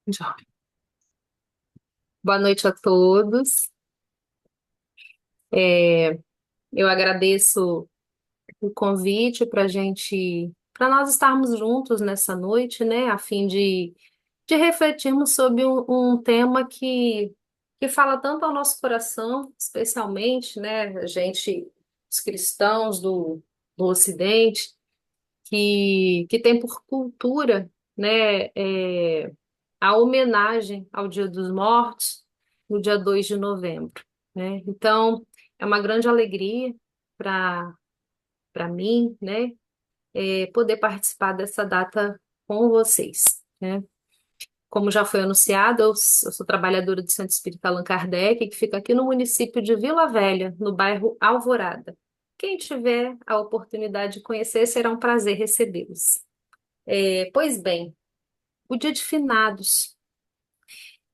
Já. Boa noite a todos. É, eu agradeço o convite para nós estarmos juntos nessa noite, né, a fim de refletirmos sobre um tema que fala tanto ao nosso coração, especialmente, né, os cristãos do Ocidente, que tem por cultura, né, a homenagem ao Dia dos Mortos, no dia 2 de novembro, né? Então, é uma grande alegria para para mim, né, poder participar dessa data com vocês, né? Como já foi anunciado, eu sou trabalhadora do Centro Espírita Allan Kardec, que fica aqui no município de Vila Velha, no bairro Alvorada. Quem tiver a oportunidade de conhecer, será um prazer recebê-los. Pois bem, o Dia de Finados.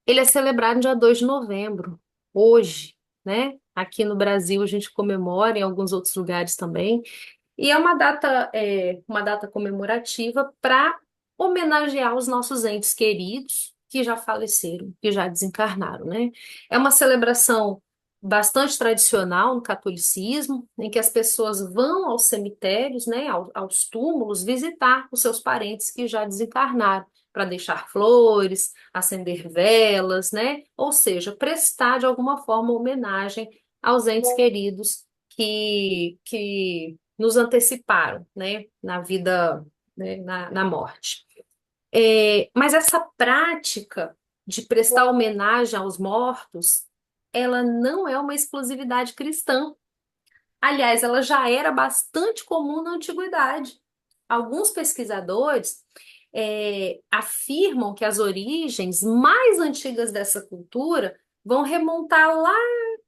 Ele é celebrado no dia 2 de novembro, hoje, né? Aqui no Brasil a gente comemora, em alguns outros lugares também. E uma data comemorativa para homenagear os nossos entes queridos que já faleceram, que já desencarnaram, né? É uma celebração bastante tradicional no catolicismo, em que as pessoas vão aos cemitérios, né, aos túmulos, visitar os seus parentes que já desencarnaram, para deixar flores, acender velas, né? Ou seja, prestar de alguma forma homenagem aos entes queridos que nos anteciparam, né, na vida, né, na morte. Mas essa prática de prestar homenagem aos mortos, ela não é uma exclusividade cristã. Aliás, ela já era bastante comum na antiguidade. Alguns pesquisadores afirmam que as origens mais antigas dessa cultura vão remontar lá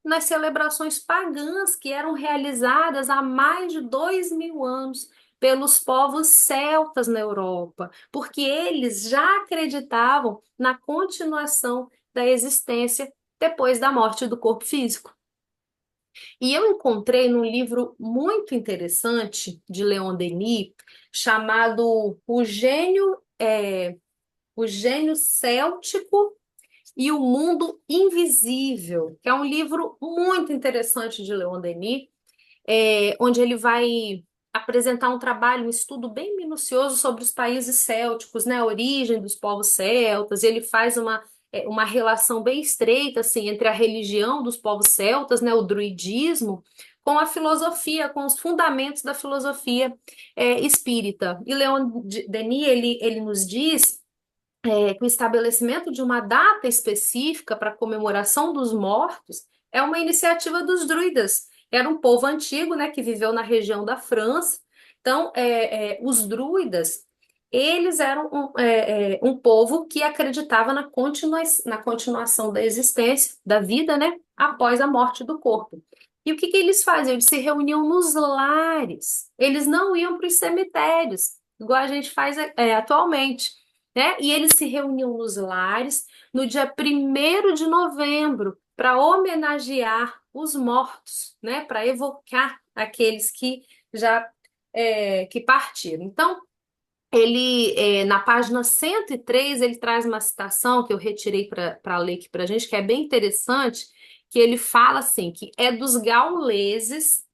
nas celebrações pagãs que eram realizadas há mais de 2.000 anos pelos povos celtas na Europa, porque eles já acreditavam na continuação da existência depois da morte do corpo físico. E eu encontrei num livro muito interessante de Leon Denis, chamado O Gênio Céltico e o Mundo Invisível, que é um livro muito interessante de Leon Denis, onde ele vai apresentar um trabalho, um estudo bem minucioso sobre os países célticos, né, a origem dos povos celtas, e ele faz uma relação bem estreita assim, entre a religião dos povos celtas, né, o druidismo, com a filosofia, com os fundamentos da filosofia espírita. E Leon Denis, ele nos diz que o estabelecimento de uma data específica para a comemoração dos mortos é uma iniciativa dos druidas. Era um povo antigo, né, que viveu na região da França. Então, os druidas, eles eram um povo que acreditava na continuação da existência, da vida, né, após a morte do corpo. E o que eles faziam? Eles se reuniam nos lares. Eles não iam para os cemitérios, igual a gente faz atualmente, né? E eles se reuniam nos lares no dia 1º de novembro para homenagear os mortos, né? Para evocar aqueles que já que partiram. Então, na página 103 ele traz uma citação que eu retirei para ler aqui para a gente, que é bem interessante, que ele fala assim, que é dos gauleses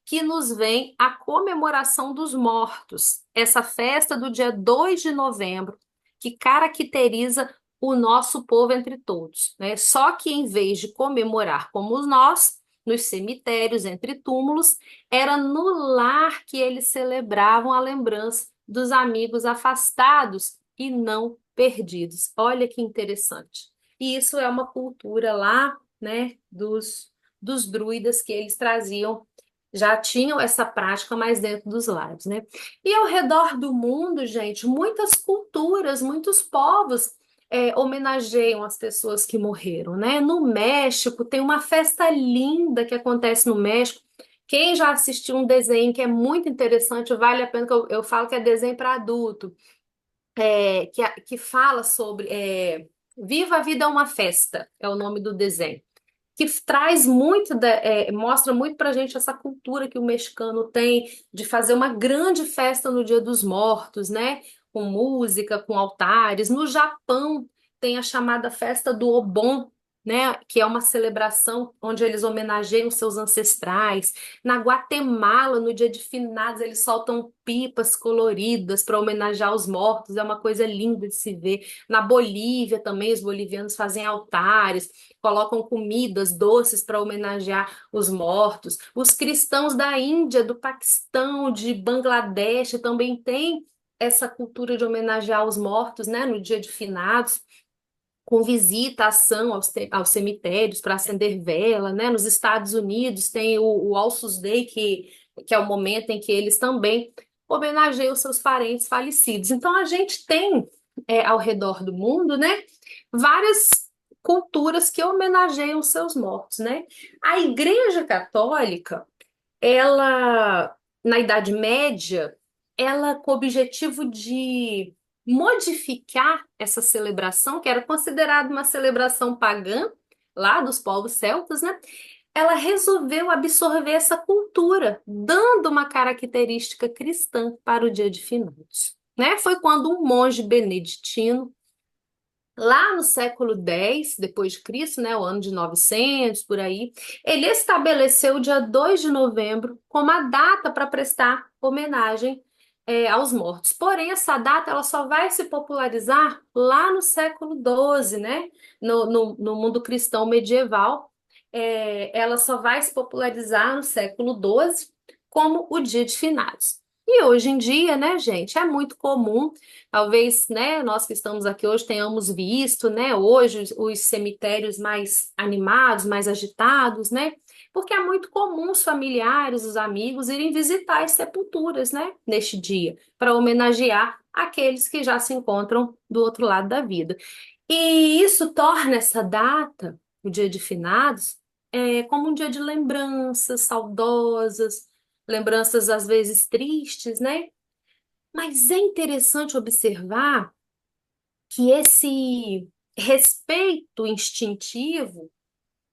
que nos vem a comemoração dos mortos, essa festa do dia 2 de novembro, que caracteriza o nosso povo entre todos, né? Só que em vez de comemorar como nós, nos cemitérios, entre túmulos, era no lar que eles celebravam a lembrança dos amigos afastados e não perdidos. Olha que interessante. E isso é uma cultura lá, né, dos druidas que eles traziam, já tinham essa prática mais dentro dos lares, né? E ao redor do mundo, gente, muitas culturas, muitos povos homenageiam as pessoas que morreram, né? No México tem uma festa linda que acontece no México. Quem já assistiu um desenho que é muito interessante, vale a pena, que eu falo que é desenho para adulto, que fala sobre Viva a Vida é uma Festa, é o nome do desenho, que traz mostra muito pra gente essa cultura que o mexicano tem de fazer uma grande festa no Dia dos Mortos, né? Com música, com altares. No Japão tem a chamada festa do Obon, né, que é uma celebração onde eles homenageiam seus ancestrais. Na Guatemala, no dia de finados, eles soltam pipas coloridas para homenagear os mortos, é uma coisa linda de se ver. Na Bolívia também, os bolivianos fazem altares, colocam comidas doces para homenagear os mortos. Os cristãos da Índia, do Paquistão, de Bangladesh também têm essa cultura de homenagear os mortos, né, no dia de finados, com visita, ação aos cemitérios para acender vela, né? Nos Estados Unidos tem o Allsus Day, que é o momento em que eles também homenageiam os seus parentes falecidos. Então a gente tem ao redor do mundo, né, várias culturas que homenageiam os seus mortos, né? A Igreja Católica, ela, na Idade Média, ela com o objetivo de modificar essa celebração, que era considerada uma celebração pagã, lá dos povos celtas, né? Ela resolveu absorver essa cultura, dando uma característica cristã para o Dia de Finados, né? Foi quando um monge beneditino, lá no século X depois de Cristo, né, o ano de 900 por aí, ele estabeleceu o dia 2 de novembro como a data para prestar homenagem aos mortos. Porém, essa data ela só vai se popularizar lá no século XII, né, no mundo cristão medieval. Ela só vai se popularizar no século XII como o Dia de Finados. E hoje em dia, né, gente, é muito comum. Talvez, né, nós que estamos aqui hoje tenhamos visto, né, hoje os cemitérios mais animados, mais agitados, né? Porque é muito comum os familiares, os amigos irem visitar as sepulturas, né, neste dia, para homenagear aqueles que já se encontram do outro lado da vida. E isso torna essa data, o Dia de Finados, como um dia de lembranças saudosas, lembranças às vezes tristes, né? Mas é interessante observar que esse respeito instintivo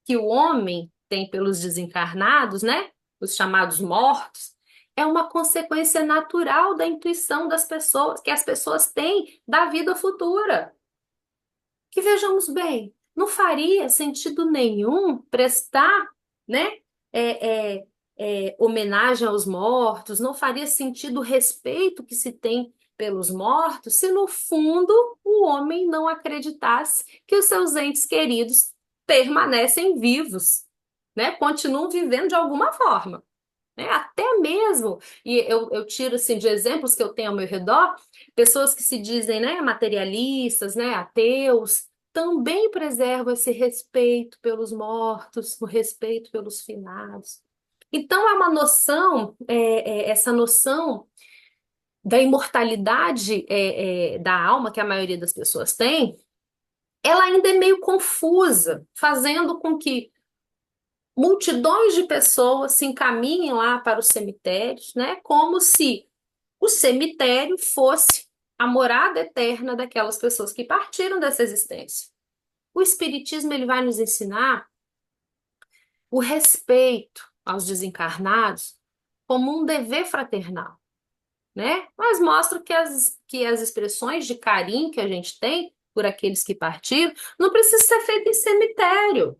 que o homem tem pelos desencarnados, né? Os chamados mortos, é uma consequência natural da intuição das pessoas, que as pessoas têm da vida futura. Que vejamos bem, não faria sentido nenhum prestar, né, é, homenagem aos mortos, não faria sentido o respeito que se tem pelos mortos, se no fundo o homem não acreditasse que os seus entes queridos permanecem vivos, né, continuam vivendo de alguma forma. Né? Até mesmo, e eu tiro assim, de exemplos que eu tenho ao meu redor, pessoas que se dizem, né, materialistas, né, ateus, também preservam esse respeito pelos mortos, o respeito pelos finados. Então, é uma noção, essa noção da imortalidade da alma, que a maioria das pessoas tem, ela ainda é meio confusa, fazendo com que multidões de pessoas se encaminhem lá para os cemitérios, né? Como se o cemitério fosse a morada eterna daquelas pessoas que partiram dessa existência. O Espiritismo ele vai nos ensinar o respeito aos desencarnados como um dever fraternal, né? Mas mostra que as expressões de carinho que a gente tem por aqueles que partiram não precisa ser feito em cemitério,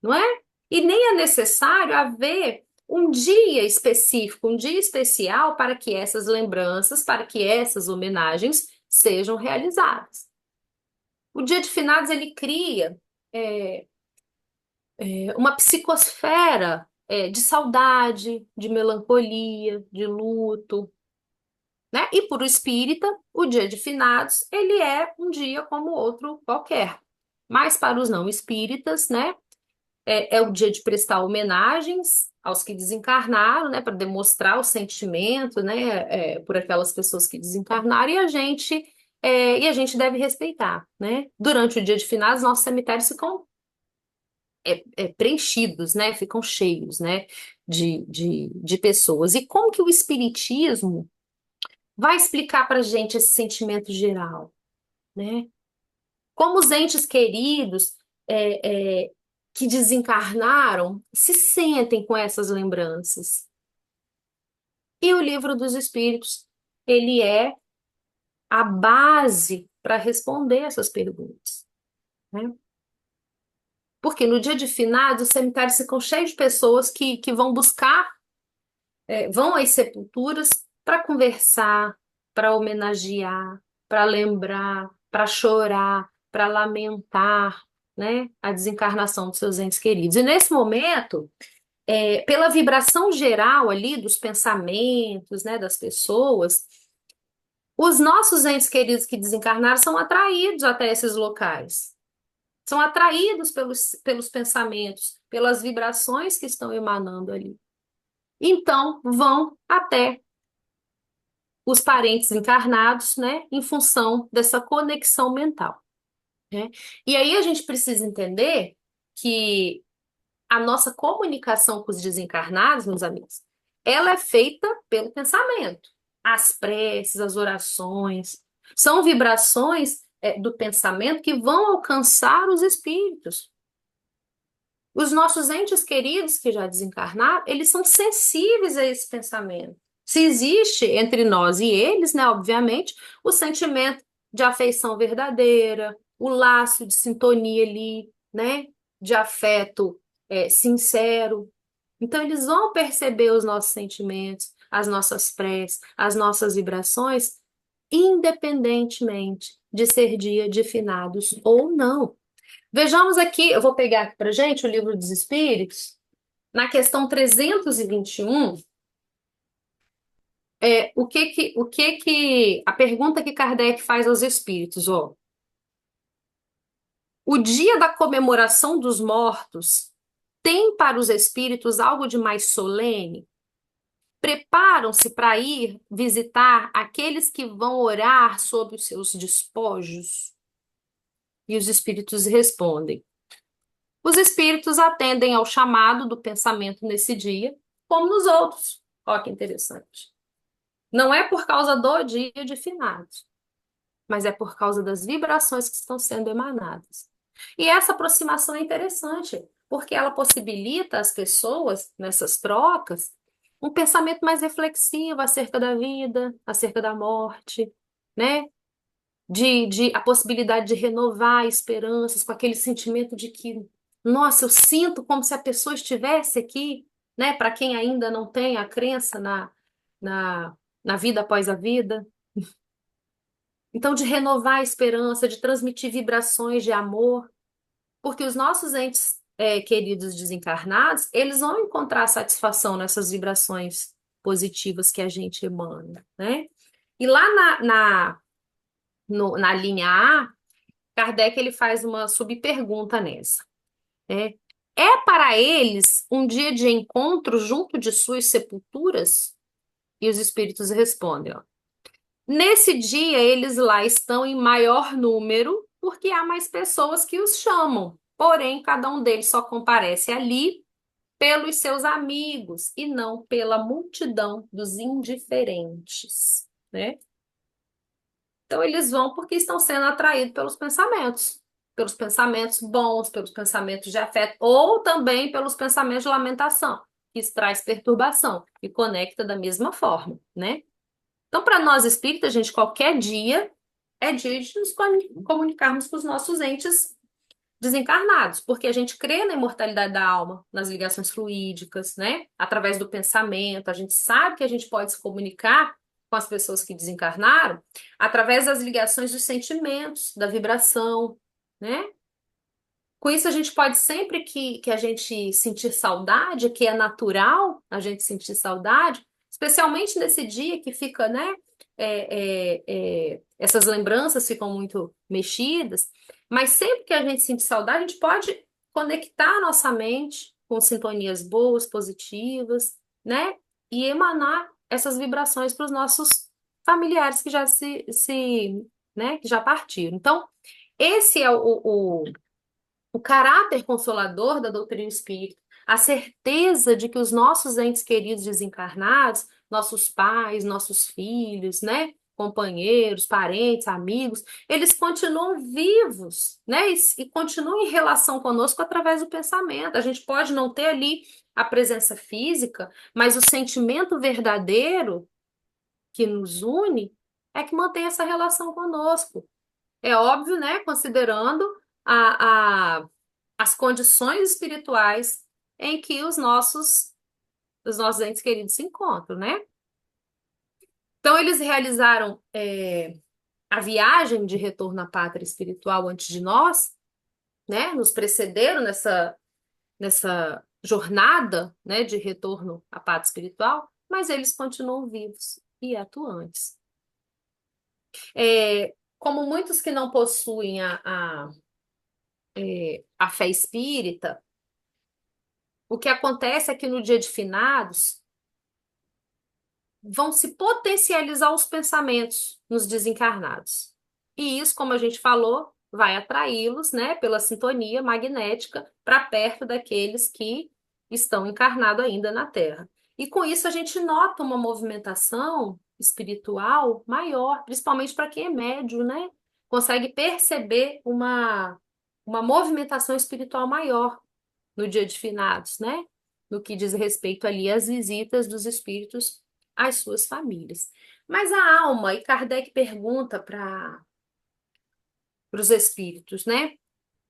não é? E nem é necessário haver um dia específico, um dia especial para que essas lembranças, para que essas homenagens sejam realizadas. O Dia de Finados ele cria é, uma psicosfera de saudade, de melancolia, de luto, né? E para o espírita, o Dia de Finados ele é um dia como outro qualquer. Mas para os não espíritas, né? É o dia de prestar homenagens aos que desencarnaram, né, para demonstrar o sentimento, né, por aquelas pessoas que desencarnaram, e a gente deve respeitar, né? Durante o dia de finados, nossos cemitérios ficam preenchidos, né, ficam cheios, né, de pessoas. E como que o espiritismo vai explicar para a gente esse sentimento geral, né? Como os entes queridos que desencarnaram se sentem com essas lembranças. E o Livro dos Espíritos, ele é a base para responder essas perguntas, né? Porque no dia de finados, os cemitérios ficam cheios de pessoas que vão buscar, vão às sepulturas para conversar, para homenagear, para lembrar, para chorar, para lamentar, né, a desencarnação dos seus entes queridos. E nesse momento, pela vibração geral ali dos pensamentos, né, das pessoas, os nossos entes queridos que desencarnaram são atraídos até esses locais. São atraídos pelos pensamentos, pelas vibrações que estão emanando ali. Então, vão até os parentes encarnados, né, em função dessa conexão mental, né? E aí a gente precisa entender que a nossa comunicação com os desencarnados, meus amigos, ela é feita pelo pensamento. As preces, as orações, são vibrações, do pensamento que vão alcançar os espíritos. Os nossos entes queridos que já desencarnaram, eles são sensíveis a esse pensamento. Se existe entre nós e eles, né, obviamente, o sentimento de afeição verdadeira, o laço de sintonia ali, né, de afeto sincero. Então, eles vão perceber os nossos sentimentos, as nossas preces, as nossas vibrações, independentemente de ser dia de finados ou não. Vejamos aqui, eu vou pegar aqui para gente o Livro dos Espíritos, na questão 321, a pergunta que Kardec faz aos espíritos, ó. O dia da comemoração dos mortos tem para os espíritos algo de mais solene? Preparam-se para ir visitar aqueles que vão orar sobre os seus despojos? E os espíritos respondem: os espíritos atendem ao chamado do pensamento nesse dia, como nos outros. Olha que interessante. Não é por causa do dia de finados, mas é por causa das vibrações que estão sendo emanadas. E essa aproximação é interessante, porque ela possibilita às pessoas, nessas trocas, um pensamento mais reflexivo acerca da vida, acerca da morte, né? De a possibilidade de renovar esperanças com aquele sentimento de que, nossa, eu sinto como se a pessoa estivesse aqui, né? Para quem ainda não tem a crença na, na vida após a vida. Então, de renovar a esperança, de transmitir vibrações de amor, porque os nossos entes queridos desencarnados, eles vão encontrar satisfação nessas vibrações positivas que a gente emana, né? E lá na linha A, Kardec ele faz uma subpergunta nessa. É, é para eles um dia de encontro junto de suas sepulturas? E os espíritos respondem, ó, nesse dia eles lá estão em maior número porque há mais pessoas que os chamam. Porém, cada um deles só comparece ali pelos seus amigos e não pela multidão dos indiferentes, né? Então, eles vão porque estão sendo atraídos pelos pensamentos bons, pelos pensamentos de afeto, ou também pelos pensamentos de lamentação, que isso traz perturbação e conecta da mesma forma, né? Então, para nós espíritas, gente, qualquer dia é dia de nos comunicarmos com os nossos entes desencarnados, porque a gente crê na imortalidade da alma, nas ligações fluídicas, né? Através do pensamento, a gente sabe que a gente pode se comunicar com as pessoas que desencarnaram através das ligações dos sentimentos, da vibração, né? Com isso, a gente pode, sempre que a gente sentir saudade, que é natural a gente sentir saudade, especialmente nesse dia que fica, né? Essas lembranças ficam muito mexidas, mas sempre que a gente sente saudade, a gente pode conectar a nossa mente com sintonias boas, positivas, né? E emanar essas vibrações para os nossos familiares que já né, que já partiram. Então, esse é o caráter consolador da doutrina espírita, a certeza de que os nossos entes queridos desencarnados, nossos pais, nossos filhos, né, companheiros, parentes, amigos, eles continuam vivos, né, e continuam em relação conosco através do pensamento. A gente pode não ter ali a presença física, mas o sentimento verdadeiro que nos une é que mantém essa relação conosco. É óbvio, né? Considerando a, a, as condições espirituais em que os nossos entes queridos se encontram, né? Então, eles realizaram a viagem de retorno à pátria espiritual antes de nós, né? Nos precederam nessa jornada, né, de retorno à pátria espiritual, mas eles continuam vivos e atuantes. Como muitos que não possuem a fé espírita, o que acontece é que no dia de finados vão se potencializar os pensamentos nos desencarnados. E isso, como a gente falou, vai atraí-los, né, pela sintonia magnética para perto daqueles que estão encarnados ainda na Terra. E com isso a gente nota uma movimentação espiritual maior, principalmente para quem é médio, né? Consegue perceber uma movimentação espiritual maior no dia de finados, né? No que diz respeito ali às visitas dos espíritos às suas famílias. Mas a alma, e Kardec pergunta para os espíritos, né?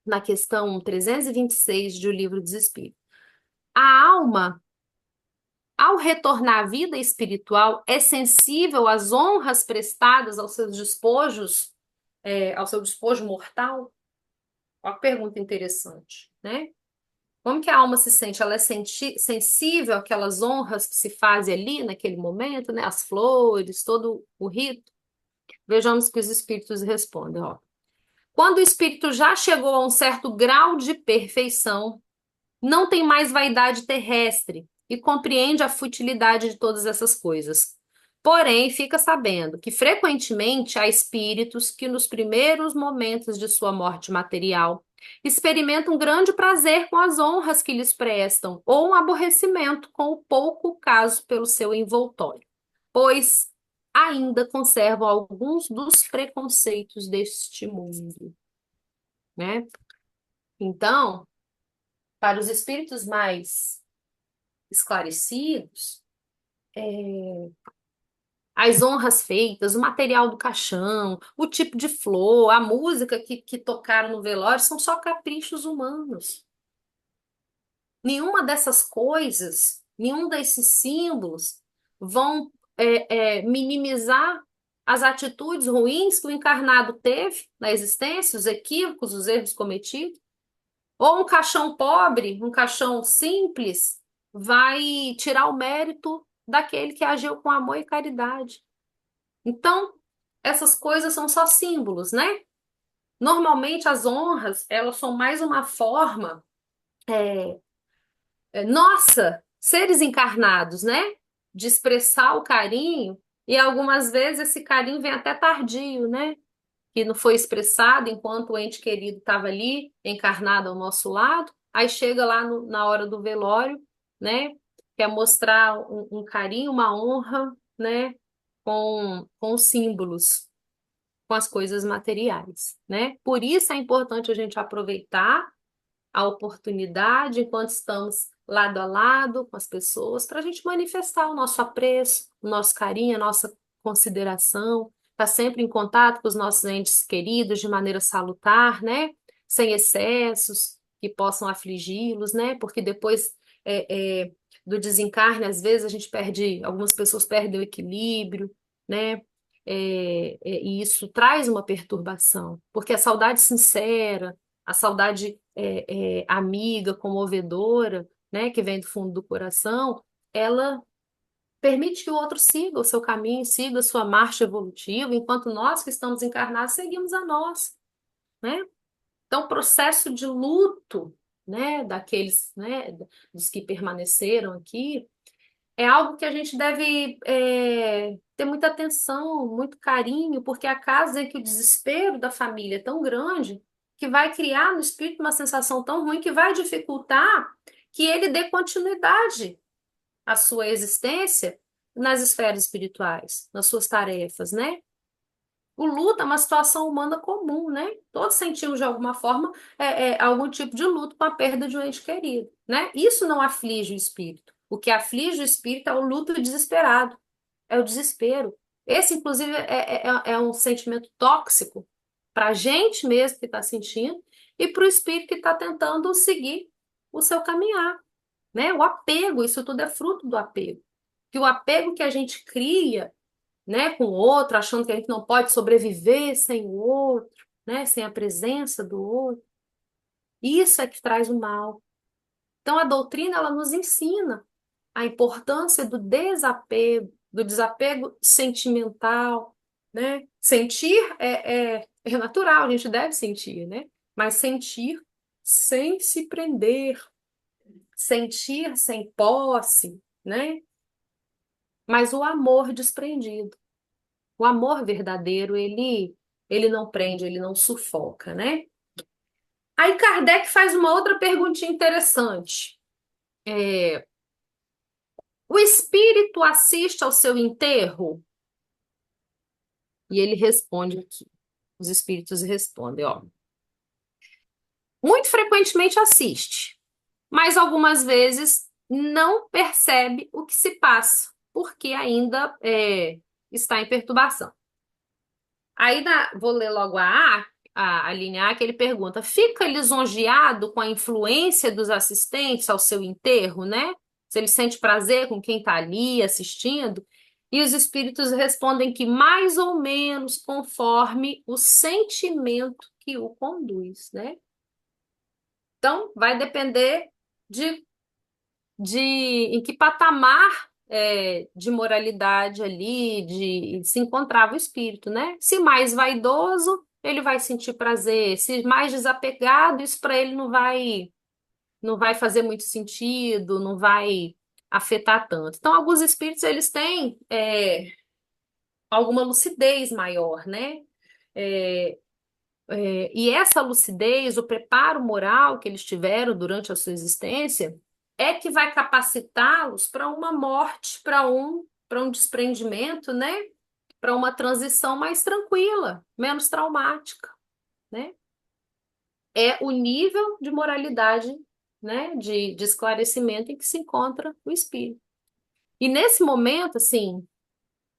Na questão 326 de O Livro dos Espíritos. A alma, ao retornar à vida espiritual, é sensível às honras prestadas aos seus despojos, ao seu despojo mortal? Uma pergunta interessante, né? Como que a alma se sente? Ela é sensível àquelas honras que se fazem ali naquele momento, né? As flores, todo o rito. Vejamos o que os espíritos respondem, ó. Quando o espírito já chegou a um certo grau de perfeição, não tem mais vaidade terrestre e compreende a futilidade de todas essas coisas. Porém, fica sabendo que frequentemente há espíritos que, nos primeiros momentos de sua morte material, experimentam um grande prazer com as honras que lhes prestam, ou um aborrecimento com o pouco caso pelo seu envoltório, pois ainda conservam alguns dos preconceitos deste mundo, né? Então, para os espíritos mais esclarecidos, as honras feitas, o material do caixão, o tipo de flor, a música que tocaram no velório são só caprichos humanos. Nenhuma dessas coisas, nenhum desses símbolos vão minimizar as atitudes ruins que o encarnado teve na existência, os equívocos, os erros cometidos. Ou um caixão pobre, um caixão simples, vai tirar o mérito daquele que agiu com amor e caridade. Então, essas coisas são só símbolos, né? Normalmente as honras, elas são mais uma forma, nossa, seres encarnados, né? De expressar o carinho, e algumas vezes esse carinho vem até tardio, né? Que não foi expressado enquanto o ente querido estava ali, encarnado ao nosso lado, aí chega lá na hora do velório, né? Quer mostrar um carinho, uma honra, né? Com símbolos, com as coisas materiais, né? Por isso é importante a gente aproveitar a oportunidade enquanto estamos lado a lado com as pessoas, para a gente manifestar o nosso apreço, o nosso carinho, a nossa consideração, estar sempre em contato com os nossos entes queridos de maneira salutar, né? Sem excessos que possam afligi-los, né? Porque depois do desencarne, às vezes a gente perde, algumas pessoas perdem o equilíbrio, né? E isso traz uma perturbação, porque a saudade sincera, a saudade amiga, comovedora, né, que vem do fundo do coração, ela permite que o outro siga o seu caminho, siga a sua marcha evolutiva, enquanto nós que estamos encarnados seguimos a nós, né? Então, o processo de luto, né, daqueles, né, dos que permaneceram aqui, é algo que a gente deve ter muita atenção, muito carinho, porque há casos em que o desespero da família é tão grande que vai criar no espírito uma sensação tão ruim que vai dificultar que ele dê continuidade à sua existência nas esferas espirituais, nas suas tarefas, né? O luto é uma situação humana comum, né? Todos sentimos de alguma forma algum tipo de luto com a perda de um ente querido, né? Isso não aflige o espírito. O que aflige o espírito é o luto desesperado, é o desespero. Esse, inclusive, é um sentimento tóxico para a gente mesmo que está sentindo e para o espírito que está tentando seguir o seu caminhar, né? O apego, isso tudo é fruto do apego. Que o apego que a gente cria, né, com o outro, achando que a gente não pode sobreviver sem o outro, né, sem a presença do outro, isso é que traz o mal. Então, a doutrina, ela nos ensina a importância do desapego sentimental, né? Sentir é natural, a gente deve sentir, né? Mas sentir sem se prender, sentir sem posse, né? Mas o amor desprendido, o amor verdadeiro, ele não prende, ele não sufoca, né? Aí Kardec faz uma outra perguntinha interessante. O espírito assiste ao seu enterro? E ele responde aqui. Os espíritos respondem, ó. Muito frequentemente assiste, mas algumas vezes não percebe o que se passa, porque ainda está em perturbação. Aí vou ler logo a linha A, que ele pergunta: fica lisonjeado com a influência dos assistentes ao seu enterro, né? Se ele sente prazer com quem está ali assistindo. E os espíritos respondem que mais ou menos conforme o sentimento que o conduz, né? Então, vai depender de, de em que patamar de moralidade ali, de se encontrava o espírito, né? Se mais vaidoso, ele vai sentir prazer. Se mais desapegado, isso para ele não vai fazer muito sentido, não vai afetar tanto. Então, alguns espíritos, eles têm alguma lucidez maior, né? É, e essa lucidez, o preparo moral que eles tiveram durante a sua existência, é que vai capacitá-los para uma morte, para um desprendimento, né? Para uma transição mais tranquila, menos traumática, né? É o nível de moralidade, né? De esclarecimento em que se encontra o espírito. E nesse momento, assim,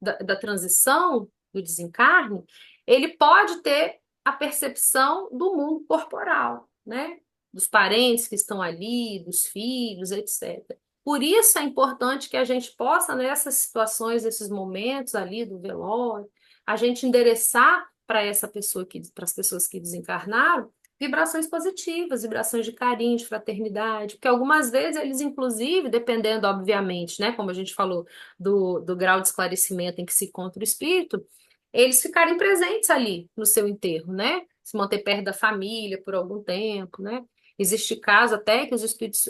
da transição, do desencarne, ele pode ter a percepção do mundo corporal, né? Dos parentes que estão ali, dos filhos, etc. Por isso é importante que a gente possa, nessas situações, esses momentos ali do velório, a gente endereçar para essa pessoa para as pessoas que desencarnaram, vibrações positivas, vibrações de carinho, de fraternidade, porque algumas vezes eles, inclusive, dependendo, obviamente, né, como a gente falou, do grau de esclarecimento em que se encontra o espírito, eles ficarem presentes ali no seu enterro, né? Se manter perto da família por algum tempo, né? Existe caso até que os espíritos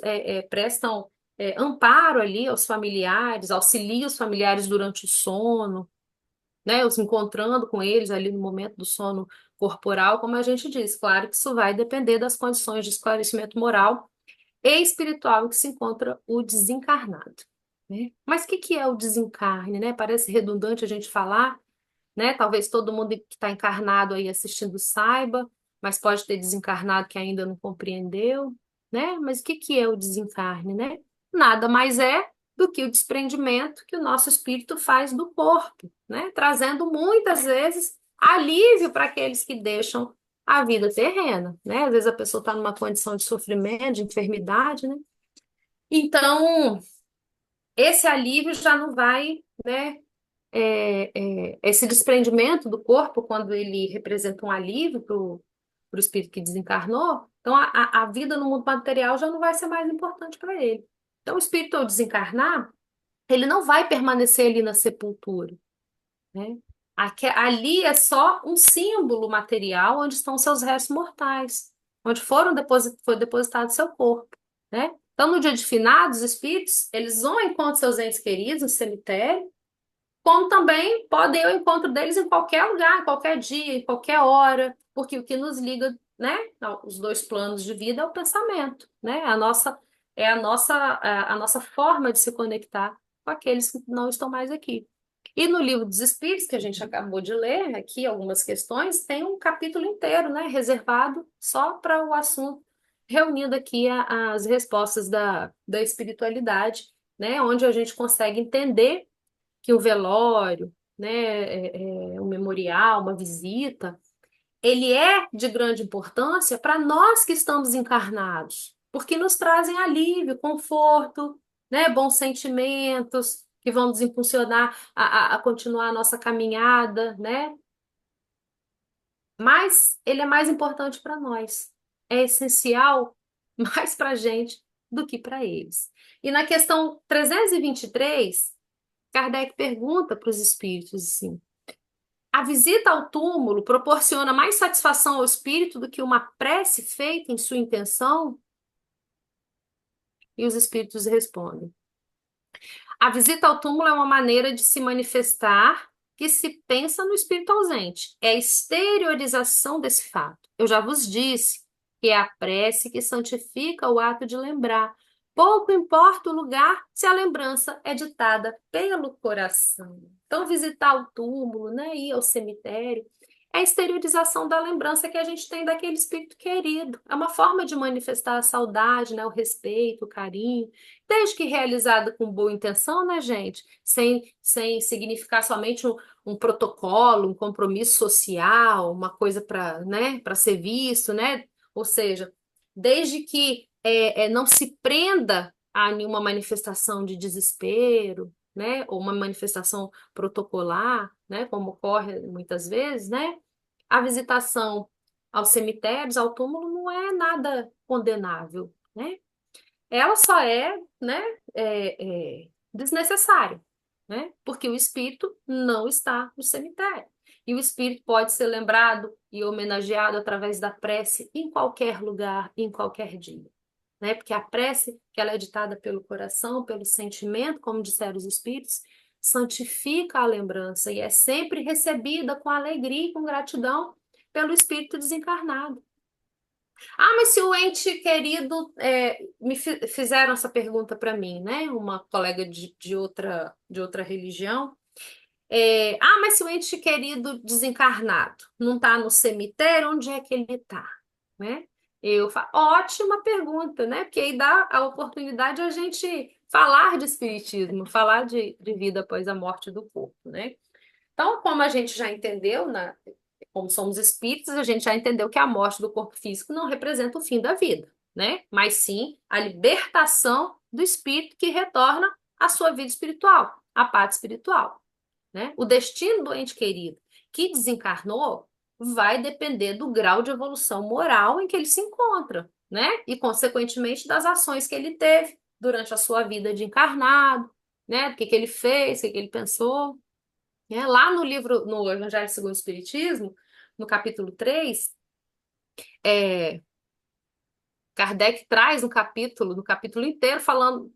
prestam amparo ali aos familiares, auxiliam os familiares durante o sono, né? Os encontrando com eles ali no momento do sono corporal, como a gente diz. Claro que isso vai depender das condições de esclarecimento moral e espiritual em que se encontra o desencarnado, né? Mas o que é o desencarne, né? Parece redundante a gente falar, né? Talvez todo mundo que está encarnado aí assistindo saiba, mas pode ter desencarnado que ainda não compreendeu, né? Mas o que é o desencarne, né? Nada mais é do que o desprendimento que o nosso espírito faz do corpo, né? Trazendo muitas vezes alívio para aqueles que deixam a vida terrena, né? Às vezes a pessoa está numa condição de sofrimento, de enfermidade, né? Então, esse alívio já não vai, né? Esse desprendimento do corpo, quando ele representa um alívio para o espírito que desencarnou, então a vida no mundo material já não vai ser mais importante para ele. Então, o espírito, ao desencarnar, ele não vai permanecer ali na sepultura, né? Ali é só um símbolo material onde estão seus restos mortais, onde foi depositado seu corpo, né? Então, no dia de finados, os espíritos, eles vão ao encontro de seus entes queridos no cemitério, como também podem ir ao encontro deles em qualquer lugar, em qualquer dia, em qualquer hora, porque o que nos liga, né, os dois planos de vida é o pensamento, né? A nossa forma de se conectar com aqueles que não estão mais aqui. E no livro dos Espíritos, que a gente acabou de ler, aqui algumas questões, tem um capítulo inteiro, né, reservado só para o assunto, reunindo aqui as respostas da espiritualidade, né, onde a gente consegue entender que o velório, né, um memorial, uma visita, ele é de grande importância para nós que estamos encarnados, porque nos trazem alívio, conforto, né, bons sentimentos que vão nos impulsionar a continuar a nossa caminhada, né? Mas ele é mais importante para nós. É essencial mais para a gente do que para eles. E na questão 323, Kardec pergunta para os espíritos assim: a visita ao túmulo proporciona mais satisfação ao espírito do que uma prece feita em sua intenção? E os espíritos respondem: a visita ao túmulo é uma maneira de se manifestar que se pensa no espírito ausente. É a exteriorização desse fato. Eu já vos disse que é a prece que santifica o ato de lembrar. Pouco importa o lugar se a lembrança é ditada pelo coração. Então, visitar o túmulo, né, ir ao cemitério, é a exteriorização da lembrança que a gente tem daquele espírito querido. É uma forma de manifestar a saudade, né, o respeito, o carinho, desde que realizada com boa intenção, né, gente? Sem significar somente um protocolo, um compromisso social, uma coisa para, né, para ser visto, né? Ou seja, desde que não se prenda a nenhuma manifestação de desespero, né? Ou uma manifestação protocolar, né? Como ocorre muitas vezes, né? A visitação aos cemitérios, ao túmulo, não é nada condenável, né? Ela só é, né, desnecessária, né? Porque o espírito não está no cemitério. E o espírito pode ser lembrado e homenageado através da prece em qualquer lugar, em qualquer dia, né? Porque a prece, que ela é ditada pelo coração, pelo sentimento, como disseram os espíritos, santifica a lembrança e é sempre recebida com alegria e com gratidão pelo espírito desencarnado. Ah, mas se o ente querido fizeram essa pergunta para mim, né? Uma colega de outra religião. Mas se o ente querido desencarnado não está no cemitério, onde é que ele está? Né? Eu falo, ótima pergunta, né? Porque aí dá a oportunidade de a gente falar de espiritismo, falar de vida após a morte do corpo, né? Então, como a gente já entendeu, como somos espíritos, a gente já entendeu que a morte do corpo físico não representa o fim da vida, né? Mas sim a libertação do espírito que retorna à sua vida espiritual, à pátria espiritual, né? O destino do ente querido que desencarnou vai depender do grau de evolução moral em que ele se encontra, né? E, consequentemente, das ações que ele teve durante a sua vida de encarnado, né? O que que ele fez, o que que ele pensou. Lá no livro, no Evangelho segundo o Espiritismo, no capítulo 3, é, Kardec traz um capítulo, no capítulo inteiro, falando,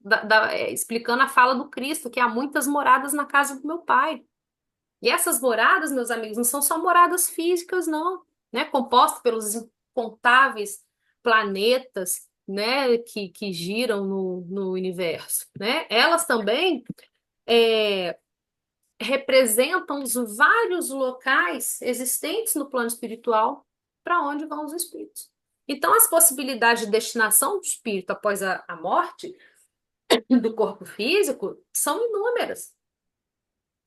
explicando a fala do Cristo, que há muitas moradas na casa do meu Pai. E essas moradas, meus amigos, não são só moradas físicas, não, né? Compostas pelos incontáveis planetas, né, que giram no universo, né? Elas também é, representam os vários locais existentes no plano espiritual para onde vão os espíritos. Então, as possibilidades de destinação do espírito após a morte do corpo físico são inúmeras.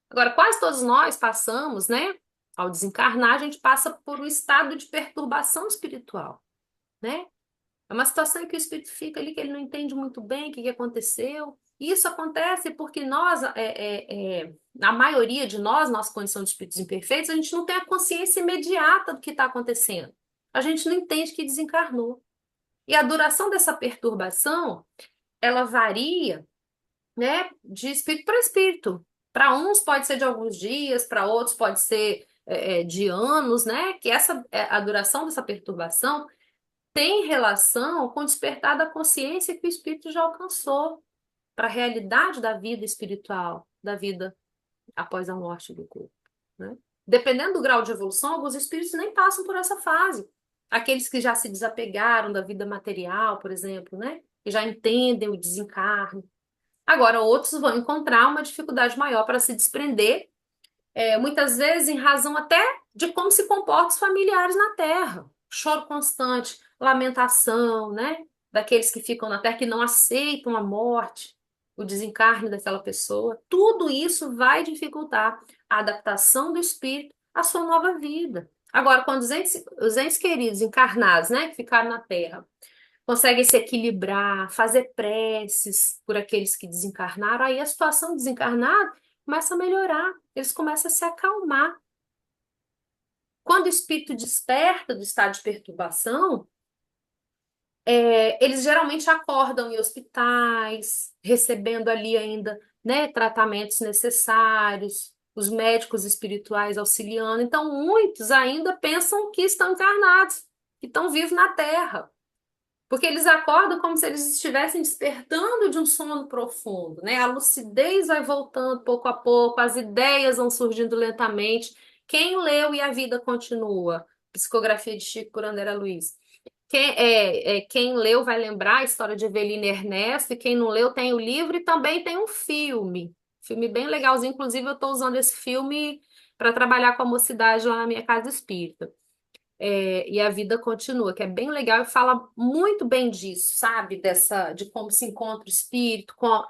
Agora, quase todos nós passamos, né? Ao desencarnar, a gente passa por um estado de perturbação espiritual, né? É uma situação em que o espírito fica ali que ele não entende muito bem o que aconteceu. E isso acontece porque nós, a maioria de nós, nossa condição de espíritos imperfeitos, a gente não tem a consciência imediata do que está acontecendo. A gente não entende que desencarnou. E a duração dessa perturbação, ela varia, né, de espírito para espírito. Para uns pode ser de alguns dias, para outros pode ser de anos, né? Que a duração dessa perturbação tem relação com o despertar da consciência que o espírito já alcançou para a realidade da vida espiritual, da vida após a morte do corpo, né? Dependendo do grau de evolução, alguns espíritos nem passam por essa fase. Aqueles que já se desapegaram da vida material, por exemplo, né? Que já entendem o desencarne. Agora, outros vão encontrar uma dificuldade maior para se desprender, muitas vezes em razão até de como se comportam os familiares na Terra. Choro constante, lamentação, né? Daqueles que ficam na Terra, que não aceitam a morte, o desencarne daquela pessoa. Tudo isso vai dificultar a adaptação do espírito à sua nova vida. Agora, quando os entes queridos encarnados, né, que ficaram na Terra, conseguem se equilibrar, fazer preces por aqueles que desencarnaram, aí a situação do desencarnado começa a melhorar, eles começam a se acalmar. Quando o espírito desperta do estado de perturbação, eles geralmente acordam em hospitais, recebendo ali ainda, né, tratamentos necessários, os médicos espirituais auxiliando. Então, muitos ainda pensam que estão encarnados, que estão vivos na Terra. Porque eles acordam como se eles estivessem despertando de um sono profundo, né? A lucidez vai voltando pouco a pouco, as ideias vão surgindo lentamente. Quem leu e a vida continua? Psicografia de Chico por André Luiz. Quem leu vai lembrar a história de Evelina Ernesto, e quem não leu tem o livro e também tem um filme. Filme bem legalzinho, inclusive eu estou usando esse filme para trabalhar com a mocidade lá na minha casa espírita. E a vida continua, que é bem legal e fala muito bem disso, sabe? De como se encontra o espírito, com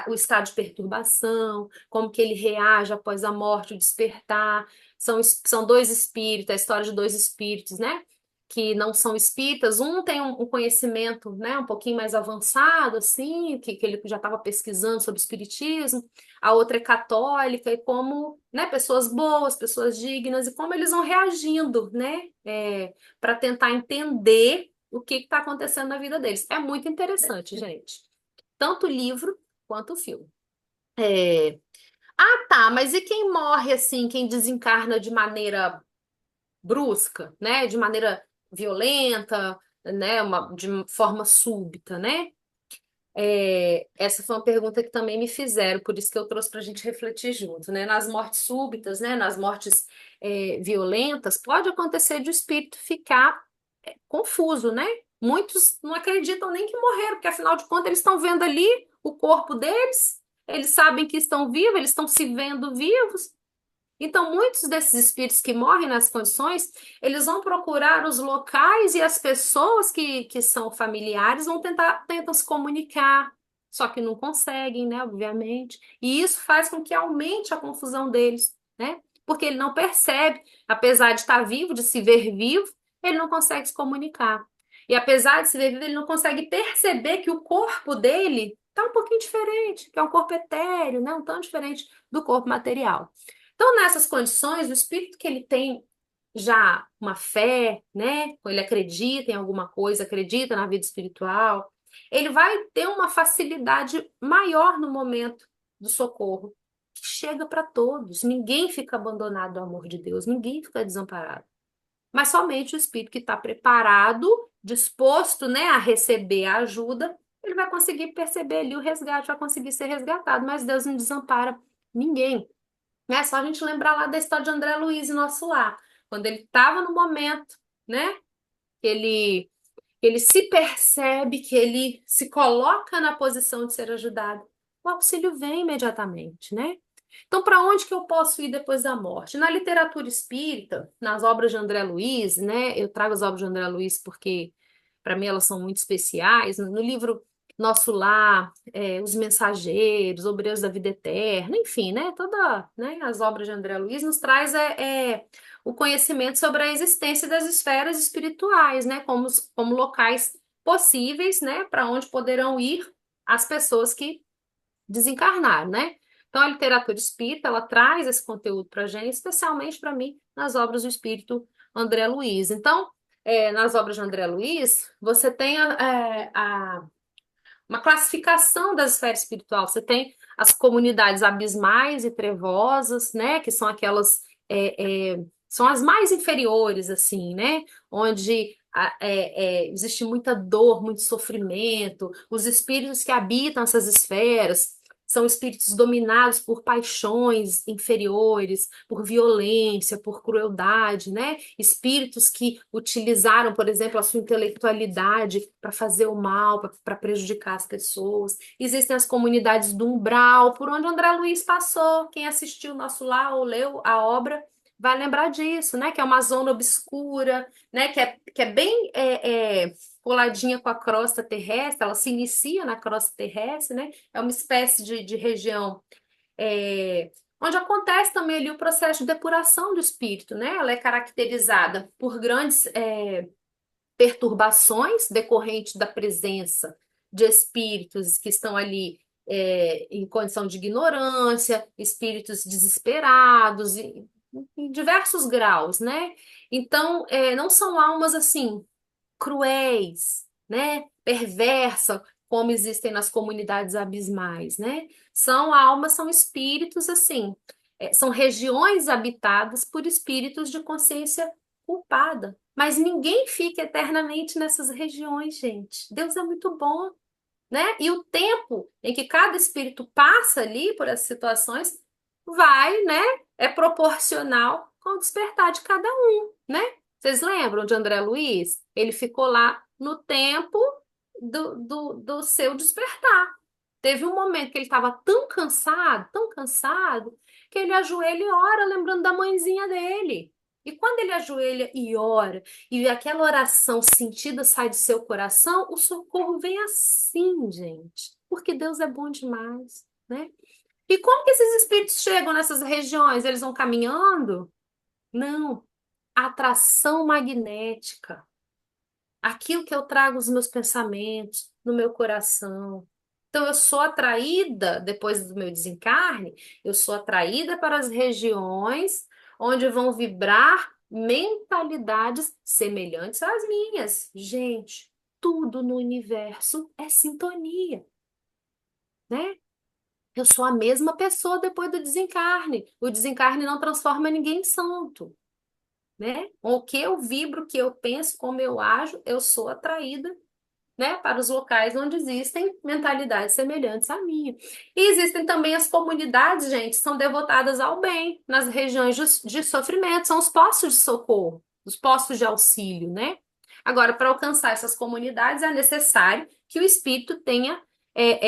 o estado de perturbação, como que ele reage após a morte, o despertar. São dois espíritos, a história de dois espíritos, né? Que não são espíritas. Um tem um conhecimento, né, um pouquinho mais avançado, assim, que ele já estava pesquisando sobre espiritismo. A outra é católica, e como, né, pessoas boas, pessoas dignas, e como eles vão reagindo, né, para tentar entender o que está acontecendo na vida deles. É muito interessante, gente. Tanto o livro quanto o filme. É, Tá, mas e quem morre assim, quem desencarna de maneira brusca, né, de maneira violenta, né, de forma súbita, né? Essa foi uma pergunta que também me fizeram, por isso que eu trouxe para a gente refletir junto, né? Nas mortes súbitas, né? Nas mortes violentas, pode acontecer de o espírito ficar confuso, né? Muitos não acreditam nem que morreram, porque afinal de contas eles estão vendo ali o corpo deles, eles sabem que estão vivos, eles estão se vendo vivos. Então, muitos desses espíritos que morrem nas condições, eles vão procurar os locais e as pessoas que são familiares vão tentam se comunicar, só que não conseguem, né, obviamente. E isso faz com que aumente a confusão deles, né? Porque ele não percebe, apesar de estar vivo, de se ver vivo, ele não consegue se comunicar. E apesar de se ver vivo, ele não consegue perceber que o corpo dele está um pouquinho diferente, que é um corpo etéreo, né? Um tão diferente do corpo material. Então, nessas condições, o espírito que ele tem já uma fé, né? Ele acredita em alguma coisa, acredita na vida espiritual, ele vai ter uma facilidade maior no momento do socorro, que chega para todos. Ninguém fica abandonado ao amor de Deus, ninguém fica desamparado. Mas somente o espírito que está preparado, disposto, né, a receber a ajuda, ele vai conseguir perceber ali o resgate, vai conseguir ser resgatado. Mas Deus não desampara ninguém. É só a gente lembrar lá da história de André Luiz, nosso lar. Quando ele estava no momento, né? Que ele se percebe, que ele se coloca na posição de ser ajudado. O auxílio vem imediatamente, né? Então, para onde que eu posso ir depois da morte? Na literatura espírita, nas obras de André Luiz, né? Eu trago as obras de André Luiz porque, para mim, elas são muito especiais. No livro Nosso Lar, Os Mensageiros, Obreiros da Vida Eterna, enfim, né? Né, as obras de André Luiz nos traz o conhecimento sobre a existência das esferas espirituais, né? Como locais possíveis, né? Para onde poderão ir as pessoas que desencarnaram, né? Então, a literatura espírita, ela traz esse conteúdo para a gente, especialmente para mim, nas obras do espírito André Luiz. Então, nas obras de André Luiz, você tem uma classificação da esfera espiritual. Você tem as comunidades abismais e trevosas, né? Que são aquelas... são as mais inferiores, assim, né? Onde existe muita dor, muito sofrimento. Os espíritos que habitam essas esferas são espíritos dominados por paixões inferiores, por violência, por crueldade, né? Espíritos que utilizaram, por exemplo, a sua intelectualidade para fazer o mal, para prejudicar as pessoas. Existem as comunidades do umbral, por onde André Luiz passou. Quem assistiu o Nosso Lar ou leu a obra vai lembrar disso, né? Que é uma zona obscura, né? Que é bem coladinha com a crosta terrestre, ela se inicia na crosta terrestre, né? É uma espécie de região onde acontece também ali o processo de depuração do espírito, né? Ela é caracterizada por grandes perturbações decorrentes da presença de espíritos que estão ali em condição de ignorância, espíritos desesperados, em diversos graus, né? Então, não são almas assim cruéis, né? Perversa, como existem nas comunidades abismais, né? São almas, são espíritos assim, são regiões habitadas por espíritos de consciência culpada. Mas ninguém fica eternamente nessas regiões, gente. Deus é muito bom, né? E o tempo em que cada espírito passa ali por essas situações vai, né? É proporcional com o despertar de cada um, né? Vocês lembram de André Luiz? Ele ficou lá no tempo do seu despertar. Teve um momento que ele estava tão cansado, que ele ajoelha e ora, lembrando da mãezinha dele. E quando ele ajoelha e ora, e aquela oração sentida sai do seu coração, o socorro vem assim, gente. Porque Deus é bom demais, né? E como que esses espíritos chegam nessas regiões? Eles vão caminhando? Não. Atração magnética. Aquilo que eu trago nos meus pensamentos, no meu coração. Então, eu sou atraída, depois do meu desencarne, eu sou atraída para as regiões onde vão vibrar mentalidades semelhantes às minhas. Gente, tudo no universo é sintonia, né? Eu sou a mesma pessoa depois do desencarne. O desencarne não transforma ninguém em santo, né? O que eu vibro, o que eu penso, como eu ajo, eu sou atraída, né, para os locais onde existem mentalidades semelhantes à minha. E existem também as comunidades, gente, são devotadas ao bem, nas regiões de sofrimento, são os postos de socorro, os postos de auxílio, né? Agora, para alcançar essas comunidades, é necessário que o espírito tenha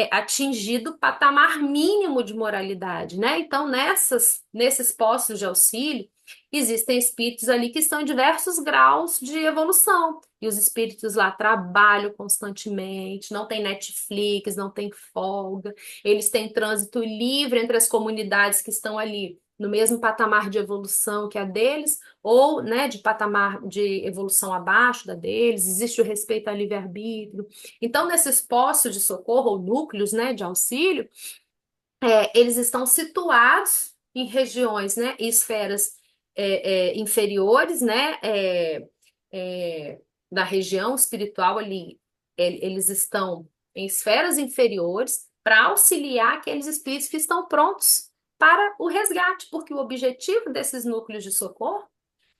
atingido o patamar mínimo de moralidade, né? Então, nesses postos de auxílio, existem espíritos ali que estão em diversos graus de evolução. E os espíritos lá trabalham constantemente, não tem Netflix, não tem folga, eles têm trânsito livre entre as comunidades que estão ali no mesmo patamar de evolução que a deles, ou, né, de patamar de evolução abaixo da deles, existe o respeito ao livre-arbítrio. Então, nesses postos de socorro, ou núcleos, né, de auxílio, eles estão situados em regiões, né, e esferas inferiores, né, da região espiritual ali, eles estão em esferas inferiores para auxiliar aqueles espíritos que estão prontos para o resgate, porque o objetivo desses núcleos de socorro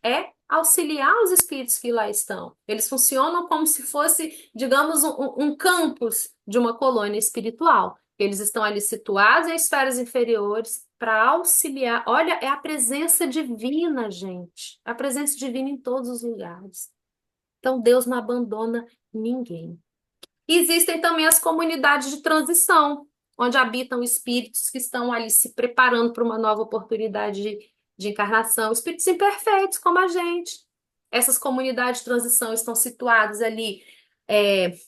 é auxiliar os espíritos que lá estão. Eles funcionam como se fosse, digamos, um campus de uma colônia espiritual. Eles estão ali situados em esferas inferiores para auxiliar. Olha, é a presença divina, gente. A presença divina em todos os lugares. Então, Deus não abandona ninguém. Existem também as comunidades de transição, onde habitam espíritos que estão ali se preparando para uma nova oportunidade de encarnação, espíritos imperfeitos, como a gente. Essas comunidades de transição estão situadas ali,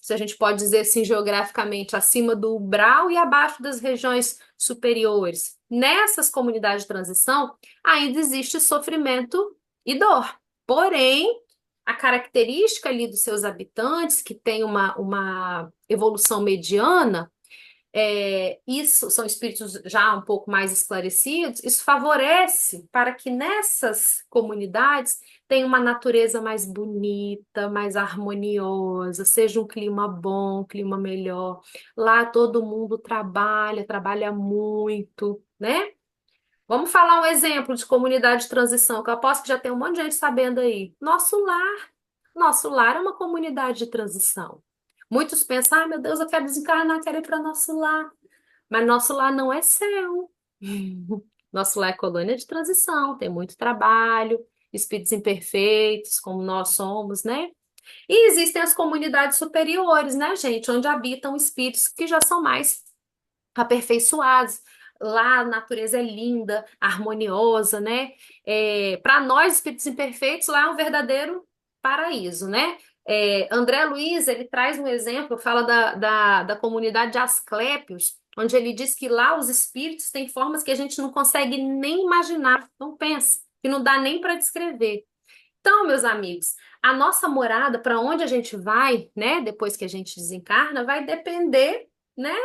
se a gente pode dizer assim, geograficamente, acima do umbral e abaixo das regiões superiores. Nessas comunidades de transição, ainda existe sofrimento e dor. Porém, a característica ali dos seus habitantes, que tem uma evolução mediana, isso são espíritos já um pouco mais esclarecidos, isso favorece para que nessas comunidades tenha uma natureza mais bonita, mais harmoniosa, seja um clima bom, um clima melhor. Lá todo mundo trabalha, trabalha muito, né? Vamos falar um exemplo de comunidade de transição, que eu aposto que já tem um monte de gente sabendo aí. Nosso lar. Nosso lar é uma comunidade de transição. Muitos pensam, ai meu Deus, eu quero desencarnar, quero ir para nosso lar. Mas nosso lar não é céu. Nosso lar é colônia de transição, tem muito trabalho, espíritos imperfeitos, como nós somos, né? E existem as comunidades superiores, né, gente? Onde habitam espíritos que já são mais aperfeiçoados. Lá a natureza é linda, harmoniosa, né? Para nós, espíritos imperfeitos, lá é um verdadeiro paraíso, né? André Luiz, ele traz um exemplo, fala da comunidade de Asclépios, onde ele diz que lá os espíritos têm formas que a gente não consegue nem imaginar. Então pensa, que não dá nem para descrever. Então, meus amigos, a nossa morada, para onde a gente vai, né, depois que a gente desencarna, vai depender, né,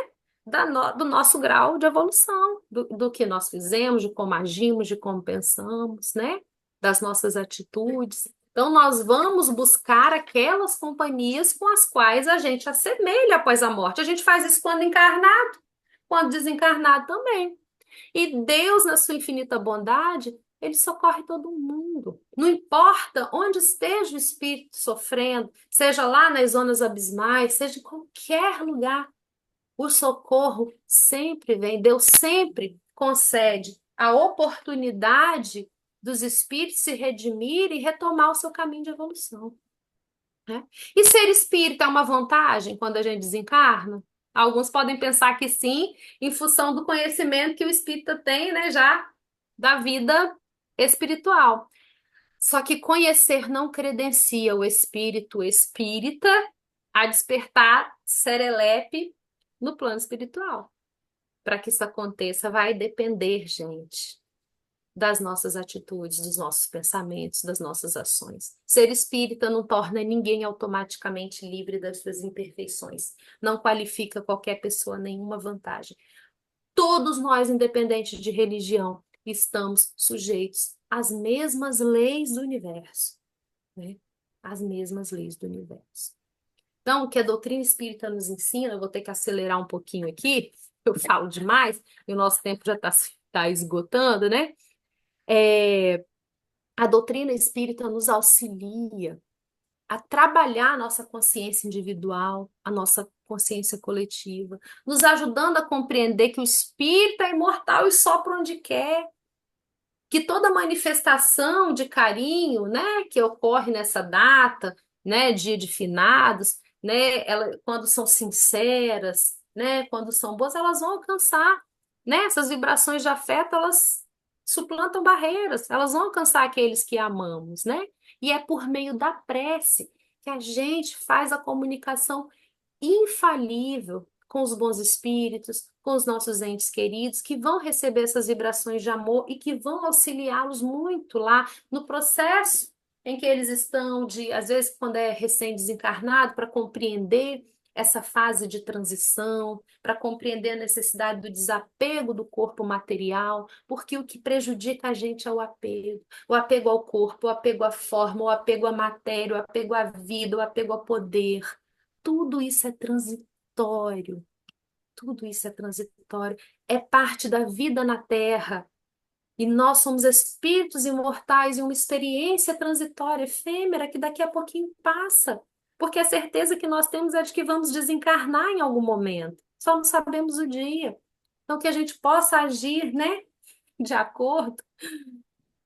do nosso grau de evolução, do que nós fizemos, de como agimos, de como pensamos, né, das nossas atitudes. Então, nós vamos buscar aquelas companhias com as quais a gente assemelha após a morte. A gente faz isso quando encarnado, quando desencarnado também. E Deus, na sua infinita bondade, ele socorre todo mundo. Não importa onde esteja o espírito sofrendo, seja lá nas zonas abismais, seja em qualquer lugar, o socorro sempre vem. Deus sempre concede a oportunidade dos espíritos se redimirem e retomar o seu caminho de evolução, né? E ser espírita é uma vantagem quando a gente desencarna? Alguns podem pensar que sim, em função do conhecimento que o espírita tem, né, já da vida espiritual. Só que conhecer não credencia o espírito espírita a despertar serelepe no plano espiritual. Para que isso aconteça, vai depender, gente, das nossas atitudes, dos nossos pensamentos, das nossas ações. Ser espírita não torna ninguém automaticamente livre das suas imperfeições. Não qualifica qualquer pessoa nenhuma vantagem. Todos nós, independente de religião, estamos sujeitos às mesmas leis do universo, né? As mesmas leis do universo. Então, o que a doutrina espírita nos ensina, eu vou ter que acelerar um pouquinho aqui, eu falo demais, e o nosso tempo já está esgotando, né? A doutrina espírita nos auxilia a trabalhar a nossa consciência individual, a nossa consciência coletiva, nos ajudando a compreender que o espírito é imortal e sopra onde quer, que toda manifestação de carinho, né, que ocorre nessa data, né, dia de finados, né, quando são sinceras, né, quando são boas, elas vão alcançar, né, essas vibrações de afeto, elas suplantam barreiras, elas vão alcançar aqueles que amamos, né? E é por meio da prece que a gente faz a comunicação infalível com os bons espíritos, com os nossos entes queridos, que vão receber essas vibrações de amor e que vão auxiliá-los muito lá no processo em que eles estão, às vezes, quando é recém-desencarnado, para compreender essa fase de transição, para compreender a necessidade do desapego do corpo material, porque o que prejudica a gente é o apego ao corpo, o apego à forma, o apego à matéria, o apego à vida, o apego ao poder. Tudo isso é transitório. Tudo isso é transitório. É parte da vida na Terra. E nós somos espíritos imortais em uma experiência transitória, efêmera, que daqui a pouquinho passa. Porque a certeza que nós temos é de que vamos desencarnar em algum momento. Só não sabemos o dia. Então, que a gente possa agir, né, de acordo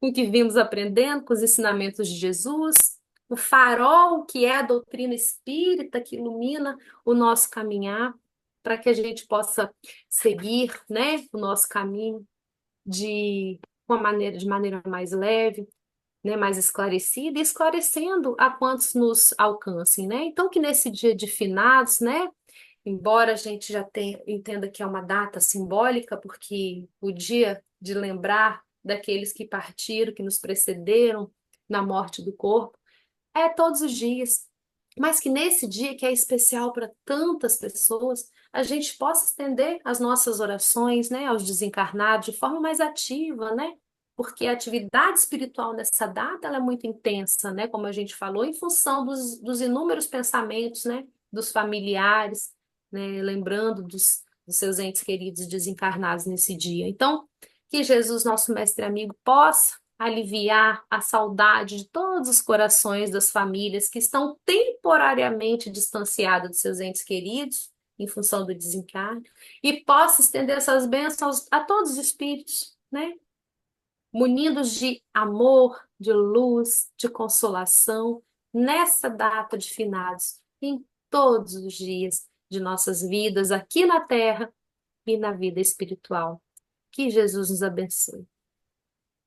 com o que vimos aprendendo, com os ensinamentos de Jesus, o farol que é a doutrina espírita que ilumina o nosso caminhar, para que a gente possa seguir, né, o nosso caminho de maneira mais leve, né, mais esclarecida, e esclarecendo a quantos nos alcancem, né? Então, que nesse dia de finados, né, embora a gente já entenda que é uma data simbólica, porque o dia de lembrar daqueles que partiram, que nos precederam na morte do corpo, é todos os dias. Mas que nesse dia, que é especial para tantas pessoas, a gente possa estender as nossas orações, né, aos desencarnados de forma mais ativa, né? Porque a atividade espiritual nessa data ela é muito intensa, né? Como a gente falou, em função dos inúmeros pensamentos, né? Dos familiares, né? Lembrando dos seus entes queridos desencarnados nesse dia. Então, que Jesus, nosso mestre amigo, possa aliviar a saudade de todos os corações das famílias que estão temporariamente distanciadas dos seus entes queridos, em função do desencarne, e possa estender essas bênçãos a todos os espíritos, né? Munidos de amor, de luz, de consolação, nessa data de finados, em todos os dias de nossas vidas aqui na Terra e na vida espiritual. Que Jesus nos abençoe.